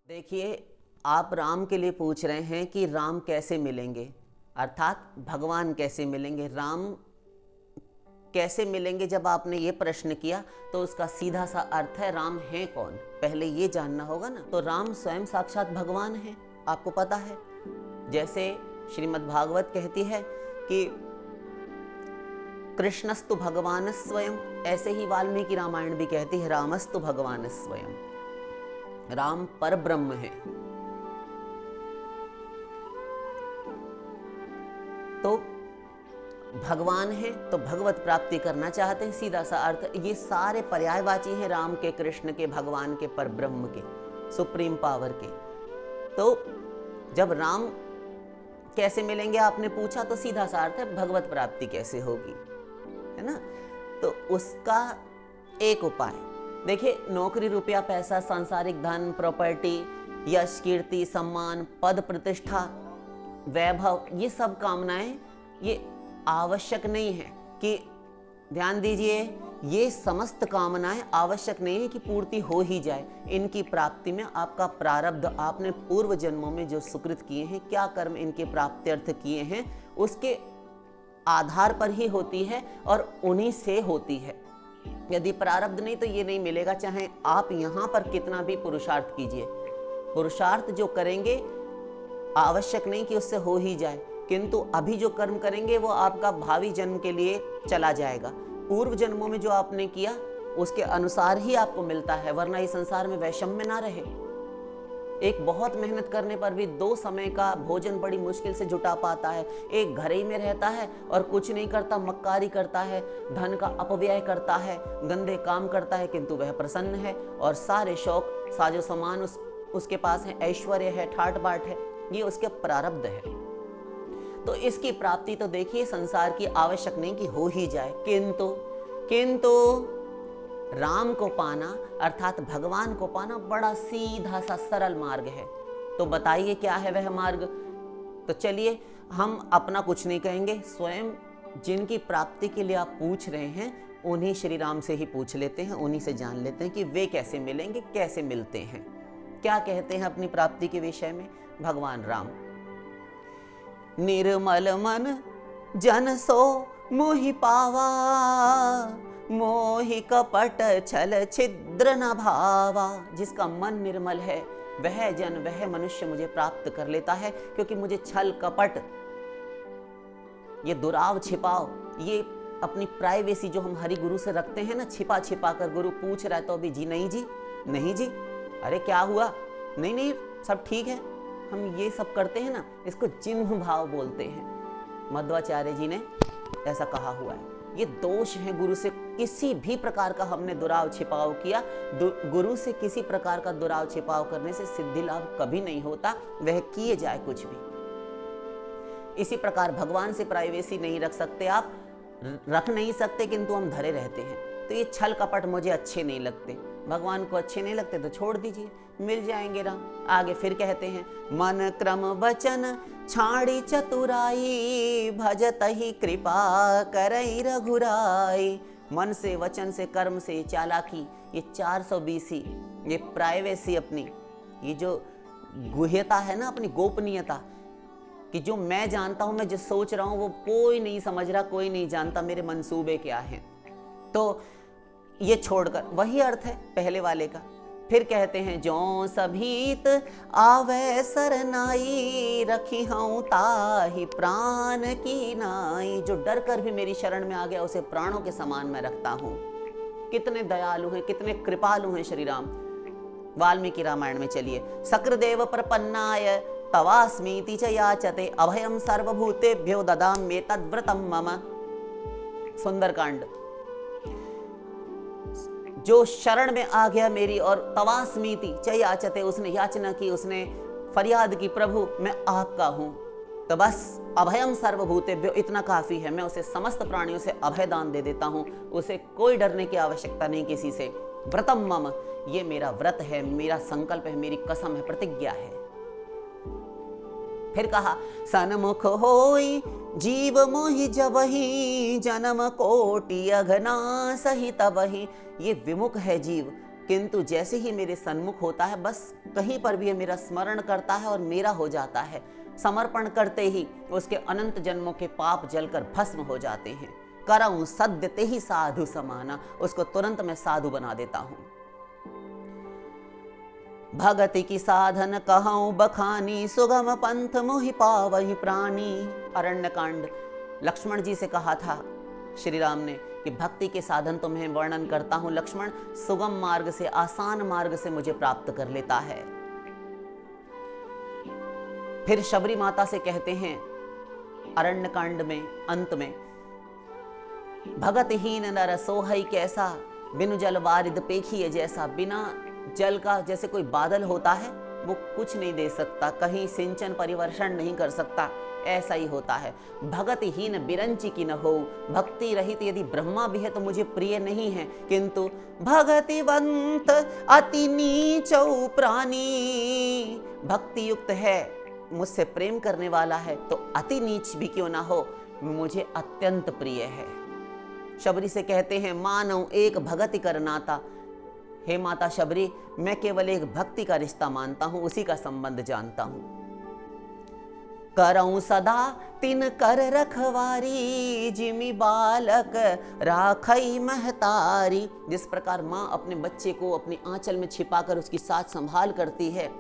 देखिए, आप राम के लिए पूछ रहे हैं कि राम कैसे मिलेंगे, अर्थात भगवान कैसे मिलेंगे, राम कैसे मिलेंगे। जब आपने ये प्रश्न किया तो उसका सीधा सा अर्थ है राम है कौन, पहले ये जानना होगा ना। तो राम स्वयं साक्षात भगवान है, आपको पता है। जैसे श्रीमद् भागवत कहती है कि कृष्णस्तु भगवान स्वयं, ऐसे ही वाल्मीकि रामायण भी कहती है रामस्तु भगवान स्वयं। राम पर ब्रह्म है। तो भगवान है तो भगवत प्राप्ति करना चाहते हैं, सीधा सा अर्थ। ये सारे पर्यायवाची हैं राम के, कृष्ण के, भगवान के, पर ब्रह्म के, सुप्रीम पावर के। तो जब राम कैसे मिलेंगे आपने पूछा, तो सीधा सा अर्थ है भगवत प्राप्ति कैसे होगी, है ना। तो उसका एक उपाय देखिए, नौकरी, रुपया, पैसा, सांसारिक धन, प्रॉपर्टी, यश, कीर्ति, सम्मान, पद, प्रतिष्ठा, वैभव, ये सब कामनाएं ये आवश्यक नहीं है कि, ध्यान दीजिए, ये समस्त कामनाएं आवश्यक नहीं है कि पूर्ति हो ही जाए। इनकी प्राप्ति में आपका प्रारब्ध, आपने पूर्व जन्मों में जो सुकृत किए हैं, क्या कर्म इनके प्राप्त्यर्थ किए हैं, उसके आधार पर ही होती है और उन्हीं से होती है। यदि प्रारब्ध नहीं तो ये नहीं मिलेगा, चाहे आप यहाँ पर कितना भी पुरुषार्थ कीजिए। पुरुषार्थ जो करेंगे आवश्यक नहीं कि उससे हो ही जाए, किंतु अभी जो कर्म करेंगे वो आपका भावी जन्म के लिए चला जाएगा। पूर्व जन्मों में जो आपने किया उसके अनुसार ही आपको मिलता है, वरना इस संसार में वैषम्य ना रहे। एक बहुत मेहनत करने पर भी 2 समय का भोजन बड़ी मुश्किल से जुटा पाता है। एक घर ही में रहता है और कुछ नहीं करता, मक्कारी करता है, धन का अपव्यय करता है, गंदे काम करता है, किंतु वह प्रसन्न है और सारे शौक साजो सामान उसके पास है, ऐश्वर्य है, ठाट बाट है। ये उसके प्रारब्ध है। तो इसकी प्राप्ति तो देखिए संसार की आवश्यक नहीं कि हो ही जाए, किंतु राम को पाना अर्थात भगवान को पाना बड़ा सीधा सा सरल मार्ग है। तो बताइए क्या है वह मार्ग। तो चलिए, हम अपना कुछ नहीं कहेंगे, स्वयं जिनकी प्राप्ति के लिए आप पूछ रहे हैं उन्हीं श्री राम से ही पूछ लेते हैं, उन्हीं से जान लेते हैं कि वे कैसे मिलेंगे, कैसे मिलते हैं, क्या कहते हैं अपनी प्राप्ति के विषय में भगवान राम। निर्मल मन जन सो मोहि पावा, मोहि कपट छल छिद्र न भावा। जिसका मन निर्मल है वह जन, वह मनुष्य मुझे प्राप्त कर लेता है, क्योंकि मुझे छल कपट, ये दुराव छिपाव, ये अपनी प्राइवेसी जो हम हरि गुरु से रखते हैं ना, छिपा छिपा कर, गुरु पूछ रहा है तो अभी जी नहीं जी, नहीं जी, अरे क्या हुआ, नहीं नहीं सब ठीक है, हम ये सब करते हैं ना, इसको जिन्ह भाव बोलते हैं। मध्वाचार्य जी ने ऐसा कहा हुआ है। ये दोष है गुरु से किसी भी प्रकार का हमने दुराव छिपाव किया। गुरु से किसी प्रकार का दुराव छिपाव करने से सिद्धि लाभ कभी नहीं होता, वह किए जाए कुछ भी। इसी प्रकार भगवान से प्राइवेसी नहीं रख सकते आप, रख नहीं सकते, किंतु हम धरे रहते हैं। तो ये छल कपट मुझे अच्छे नहीं लगते, भगवान को अच्छे नहीं लगते तो छोड़ दीजिए, मिल जाएंगे राम। आगे फिर कहते हैं, मन क्रम वचन छाड़ी चतुराई, भजत ही कृपा करई रघुराई। मन से, वचन से, कर्म से चालाकी, ये 420, ये प्राइवेसी अपनी, ये जो गुह्यता है ना, अपनी गोपनीयता, कि जो मैं जानता हूं, मैं जो सोच रहा हूं वो कोई नहीं समझ रहा, कोई नहीं जानता मेरे मंसूबे क्या हैं। तो ये छोड़कर, वही अर्थ है पहले वाले का। फिर कहते हैं, जो सभीत आवे सरनाई, रखी हूं ताहि प्राण की नाई। जो डर कर भी मेरी शरण में आ गया उसे प्राणों के समान मैं रखता हूं। कितने दयालु हैं, कितने कृपालु हैं श्री राम। वाल्मीकि रामायण में चलिए, सक्रदेव प्रपन्नाय तवास्मीति च याचते, अभयम सर्वभूतेभ्यो ददाम्ये तद्व्रतम मम। सुंदरकांड। जो शरण में आ गया मेरी और तवास्मीति च याचते, उसने याचना की, उसने फरियाद की, प्रभु मैं आपका हूं, तो बस अभयम सर्वभूतेभ्यो, इतना काफी है। मैं उसे समस्त प्राणियों से अभय दान दे देता हूं, उसे कोई डरने की आवश्यकता नहीं किसी से। व्रतम मम, ये मेरा व्रत है, मेरा संकल्प है, मेरी कसम है, प्रतिज्ञा है। फिर कहा, सन्मुख होई जीव मोहि जबहि, जन्म कोटि अघना सही तबहि। ये विमुख है जीव, किंतु जैसे ही मेरे सन्मुख होता है, बस कहीं पर भी मेरा स्मरण करता है और मेरा हो जाता है। समर्पण करते ही उसके अनंत जन्मों के पाप जलकर भस्म हो जाते हैं। करऊं सद्य ते ही साधु समाना, उसको तुरंत मैं साधु बना देता हूं। भगति की साधन कहूं बखानी, सुगम पंथ मोहि पावहि प्राणी। अरण्य कांड। लक्ष्मण जी से कहा था श्री राम ने कि भक्ति के साधन तुम्हें वर्णन करता हूं लक्ष्मण, सुगम मार्ग से, आसान मार्ग से मुझे प्राप्त कर लेता है। फिर शबरी माता से कहते हैं अरण्य कांड में अंत में, भगतहीन नर सोहई कैसा, बिनु जल वारिद पेखिए जैसा। बिना जल का जैसे कोई बादल होता है, वो कुछ नहीं दे सकता, कहीं सिंचन परिवर्षण नहीं कर सकता, ऐसा ही होता है। भगतहीन बिरंची की न हो, भक्ति रहित यदि ब्रह्मा भी है तो मुझे प्रिय नहीं है। किंतु भगतिवंत अति नीचौ प्राणी, भक्ति युक्त है, मुझसे प्रेम करने वाला है, तो अति नीच भी क्यों ना हो, मुझे अत्यंत प्रिय है। शबरी से कहते हैं मानव एक भगति कर नाता। हे माता शबरी, मैं केवल एक भक्ति का रिश्ता मानता हूं, उसी का संबंध जानता हूं। करऊं सदा तिन कर रखवारी, जिमि बालक राखई महतारी। जिस प्रकार माँ अपने बच्चे को अपनी आंचल में छिपाकर उसकी साथ संभाल करती है,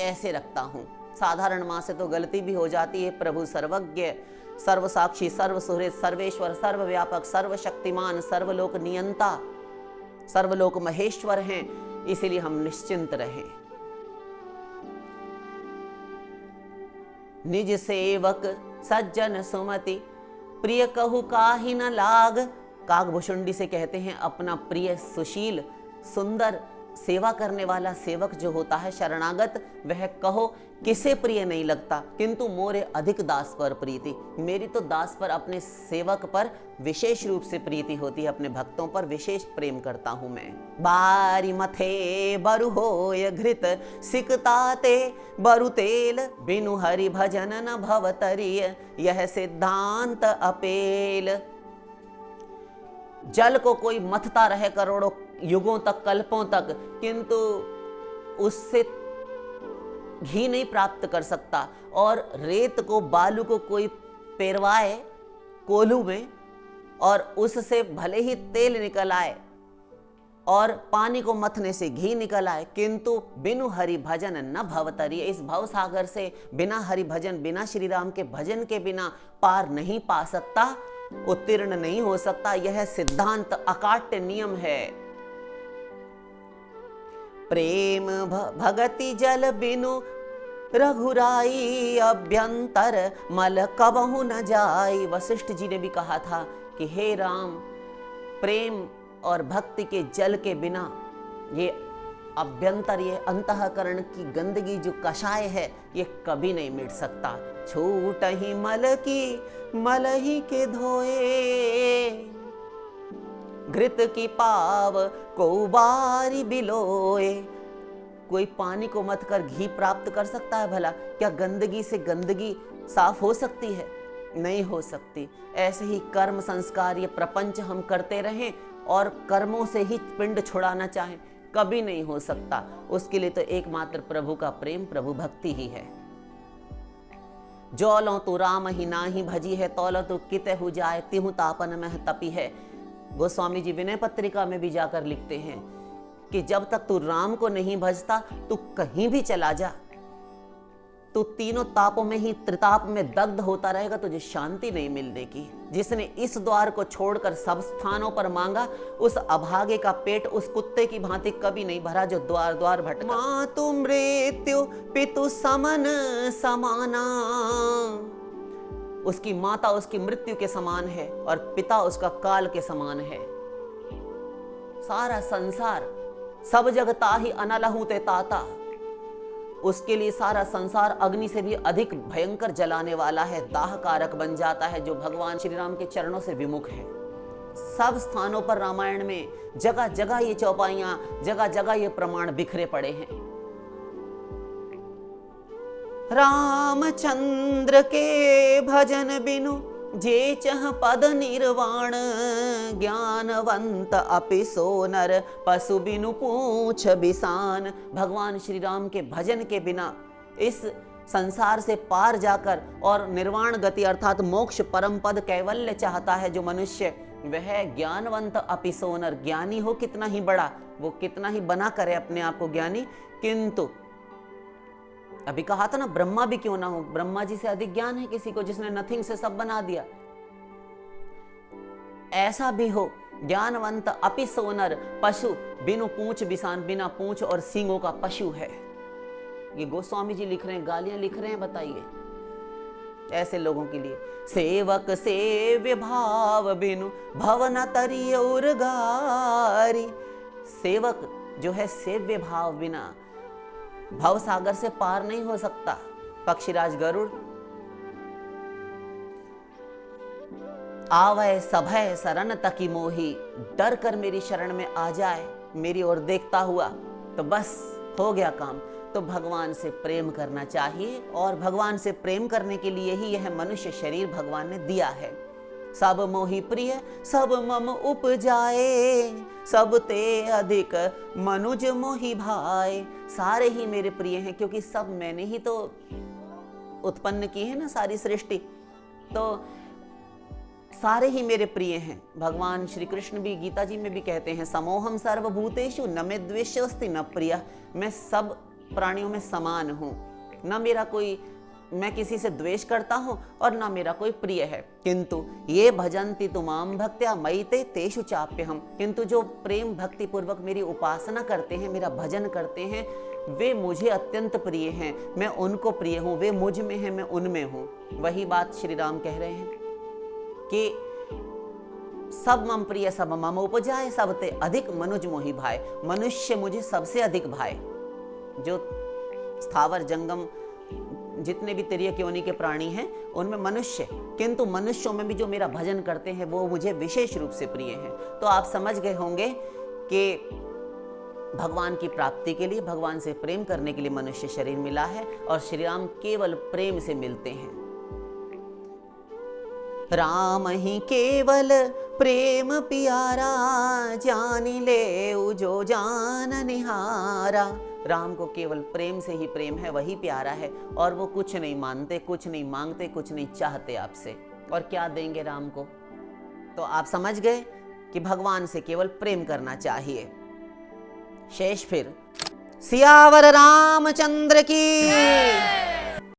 ऐसे रखता हूं। साधारण माँ से तो गलती भी हो जाती है। प्रभु सर्वज्ञ, सर्वसाक्षी, सर्वसुहृद, सर्वेश्वर, सर्वव्यापक, सर्वशक्तिमान, सर्वलोक नियंता, सर्वलोक महेश्वर हैं, इसीलिए हम निश्चिंत रहें। निज सेवक सज्जन सुमति, प्रिय कहु काहि न लाग। कागभुषुंडी से कहते हैं अपना प्रिय, सुशील, सुंदर, सेवा करने वाला सेवक जो होता है शरणागत, वह कहो किसे प्रिय नहीं लगता। किंतु मोरे अधिक दास पर प्रीति, मेरी तो दास पर, अपने सेवक पर विशेष रूप से प्रीति होती है, अपने भक्तों पर विशेष प्रेम करता हूं मैं। बारी मथे बरु होय घृत, सिकताते बरु तेल, बिनु हरि भजन न भवतरिय, यह सिद्धांत अपेल। जल को कोई मथता रहे करोड़ों युगों तक, कल्पों तक, किंतु उससे घी नहीं प्राप्त कर सकता। और रेत को, बालू को कोई पेरवाए कोल्हू में और उससे भले ही तेल निकल आए और पानी को मथने से घी निकल आए, किंतु बिनु हरि भजन न भवतरिय, इस भव सागर से बिना हरि भजन, बिना श्री राम के भजन के बिना पार नहीं पा सकता, उत्तीर्ण नहीं हो सकता। यह सिद्धांत अकाट्य नियम है। प्रेम भगति जल बिनु रघुराई, अभ्यंतर मल कबहु न जाई। वशिष्ठ जी ने भी कहा था कि हे राम, प्रेम और भक्ति के जल के बिना ये अभ्यंतर, ये अंतःकरण की गंदगी जो कषाय है, ये कभी नहीं मिट सकता। छूट ही मल की मल ही के धोए, घृत की पाव को बारी बिलोए। कोई पानी को मत कर घी प्राप्त कर सकता है भला? क्या गंदगी से गंदगी साफ हो सकती है? नहीं हो सकती। ऐसे ही कर्म संस्कार, ये प्रपंच हम करते रहें और कर्मों से ही पिंड छुड़ाना चाहें, कभी नहीं हो सकता। उसके लिए तो एकमात्र प्रभु का प्रेम, प्रभु भक्ति ही है। जो लो तू राम ही नाही भजी है, तौलो तू किते हो जाए, तिहु तापन में तपी है। गोस्वामी जी विनय पत्रिका में भी जाकर लिखते हैं कि जब तक तू राम को नहीं भजता, तू कहीं भी चला जा, तू तीनों तापों में ही, त्रिताप में दग्ध होता रहेगा, तुझे शांति नहीं मिलेगी। जिसने इस द्वार को छोड़कर सब स्थानों पर मांगा, उस अभागे का पेट उस कुत्ते की भांति कभी नहीं भरा जो द्वार द्वार भटका। मातु मृत्यु पितु समन समाना, उसकी माता उसकी मृत्यु के समान है और पिता उसका काल के समान है। सारा संसार, सब जगता ही अनलहु ते ताता, उसके लिए सारा संसार अग्नि से भी अधिक भयंकर जलाने वाला है, दाह कारक बन जाता है, जो भगवान श्री राम के चरणों से विमुख है। सब स्थानों पर रामायण में जगह जगह ये चौपाइयां, जगह जगह ये प्रमाण बिखरे पड़े हैं। रामचंद्र के भजन बिनु जे चह पद निर्वाण ज्ञानवंत अपि सोनर पशु बिनु पूछ बिसान। भगवान श्री राम के भजन के बिना इस संसार से पार जाकर और निर्वाण गति अर्थात मोक्ष परम पद कैवल्य चाहता है जो मनुष्य, वह ज्ञानवंत अपि सोनर, ज्ञानी हो कितना ही बड़ा, वो कितना ही बना करे अपने आप को ज्ञानी, किंतु अभी कहा था ना ब्रह्मा भी क्यों ना हो, ब्रह्मा जी से अधिक ज्ञान है किसी को जिसने नथिंग से सब बना दिया, ऐसा भी हो ज्ञानवंत अपि सोनर पशु बिनु पूंछ बिसान, बिना पूंछ और सींगों का पशु है। ये गोस्वामी जी लिख रहे हैं, गालियां लिख रहे हैं, बताइए ऐसे लोगों के लिए। सेवक सेव्य भाव बिनु भवन तरिय उर्गारी। सेवक जो है सेव्य भाव बिना भव सागर से पार नहीं हो सकता। पक्षीराज गरुड़ आवै सभय शरण तकी मोही, डर कर मेरी शरण में आ जाए, मेरी ओर देखता हुआ तो बस हो गया काम। तो भगवान से प्रेम करना चाहिए और भगवान से प्रेम करने के लिए ही यह मनुष्य शरीर भगवान ने दिया है। सब मोहि प्रिय सब मम उपजाए, सब ते अधिक मनुज मोहि भाई। सारे ही मेरे प्रिय हैं क्योंकि सब मैंने ही तो उत्पन्न की है ना सारी सृष्टि, तो सारे ही मेरे प्रिय हैं। भगवान श्री कृष्ण भी गीता जी में भी कहते हैं, समोहम सर्वभूतेषु न मे द्वेष्योस्ति न प्रियः। मैं सब प्राणियों में समान हूं, न मेरा कोई, मैं किसी से द्वेष करता हूं और ना मेरा कोई प्रिय है। किंतु ये भजन्ति तुमाम भक्त्या मयि ते तेषु चाप्यहम्। किंतु जो प्रेम भक्ति पूर्वक मेरी उपासना करते हैं, मेरा भजन करते हैं, वे मुझे अत्यंत प्रिय हैं। मैं उनको प्रिय हूं, वे मुझ में हैं, मैं उनमें हूं। वही बात श्री राम कह रहे हैं कि सब मम प्रिय सब मम उपजाए, सब ते अधिक मनुज मोहि भाई। मनुष्य मुझे सबसे अधिक भाई। जो स्थावर जंगम जितने भी तिर्यक योनि के प्राणी हैं उनमें मनुष्य, किंतु मनुष्यों में भी जो मेरा भजन करते हैं वो मुझे विशेष रूप से प्रिय हैं। तो आप समझ गए होंगे कि भगवान की प्राप्ति के लिए, भगवान से प्रेम करने के लिए मनुष्य शरीर मिला है और श्री राम केवल प्रेम से मिलते हैं। राम ही केवल प्रेम प्यारा, जानी ले जो जान निहारा। राम को केवल प्रेम से ही प्रेम है, वही प्यारा है और वो कुछ नहीं मानते, कुछ नहीं मांगते, कुछ नहीं चाहते आपसे। और क्या देंगे राम को? तो आप समझ गए कि भगवान से केवल प्रेम करना चाहिए। शेष फिर सियावर रामचंद्र की